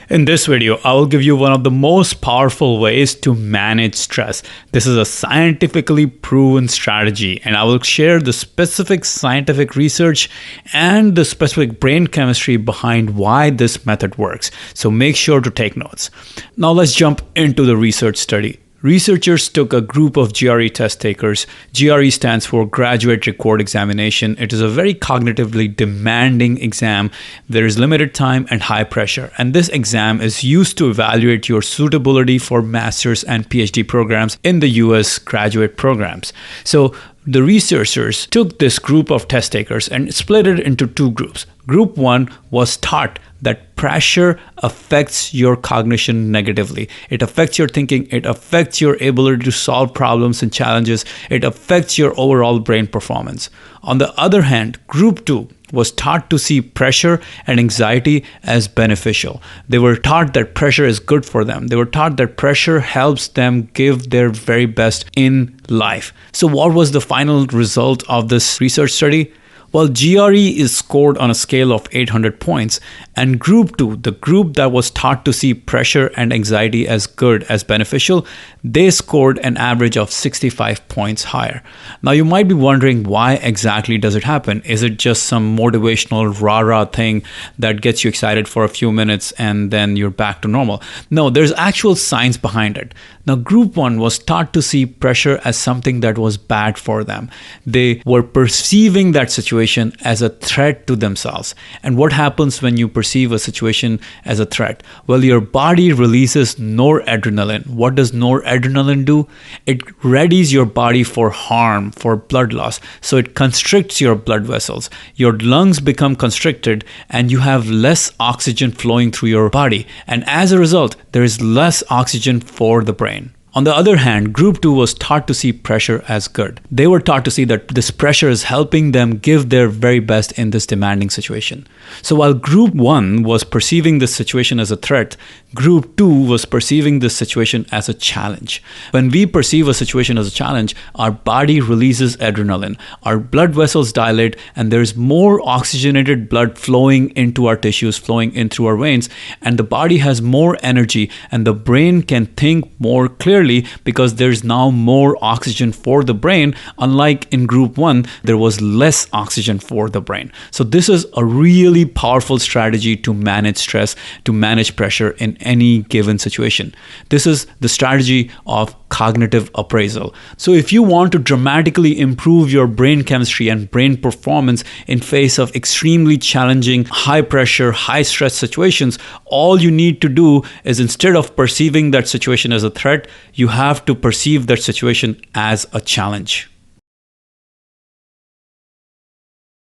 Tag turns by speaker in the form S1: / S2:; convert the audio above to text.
S1: In this video, I will give you one of the most powerful ways to manage stress. This is a scientifically proven strategy, and I will share the specific scientific research and the specific brain chemistry behind why this method works. So make sure to take notes. Now let's jump into the research study. Researchers took a group of GRE test takers. GRE stands for Graduate Record Examination. It is a very cognitively demanding exam. There is limited time and high pressure. And this exam is used to evaluate your suitability for master's and PhD programs in the US graduate programs. So the researchers took this group of test takers and split it into two groups. Group 1 was taught that pressure affects your cognition negatively. It affects your thinking. It affects your ability to solve problems and challenges. It affects your overall brain performance. On the other hand, Group 2 was taught to see pressure and anxiety as beneficial. They were taught that pressure is good for them. They were taught that pressure helps them give their very best in life. So what was the final result of this research study? Well, GRE is scored on a scale of 800 points, and Group 2, the group that was taught to see pressure and anxiety as good, as beneficial, they scored an average of 65 points higher. Now, you might be wondering, why exactly does it happen? Is it just some motivational rah-rah thing that gets you excited for a few minutes and then you're back to normal? No, there's actual science behind it. Now, Group 1 was taught to see pressure as something that was bad for them. They were perceiving that situation as a threat to themselves. And what happens when you perceive a situation as a threat? Well, your body releases noradrenaline. What does noradrenaline do? It readies your body for harm, for blood loss. So it constricts your blood vessels. Your lungs become constricted and you have less oxygen flowing through your body. And as a result, there is less oxygen for the brain. On the other hand, Group 2 was taught to see pressure as good. They were taught to see that this pressure is helping them give their very best in this demanding situation. So while Group 1 was perceiving this situation as a threat, Group 2 was perceiving this situation as a challenge. When we perceive a situation as a challenge, our body releases adrenaline, our blood vessels dilate, and there's more oxygenated blood flowing into our tissues, flowing in through our veins, and the body has more energy, and the brain can think more clearly because there's now more oxygen for the brain. Unlike in Group 1, there was less oxygen for the brain. So this is a really powerful strategy to manage stress, to manage pressure in any given situation. This is the strategy of cognitive appraisal. So if you want to dramatically improve your brain chemistry and brain performance in face of extremely challenging, high pressure, high stress situations, all you need to do is, instead of perceiving that situation as a threat, you have to perceive that situation as a challenge.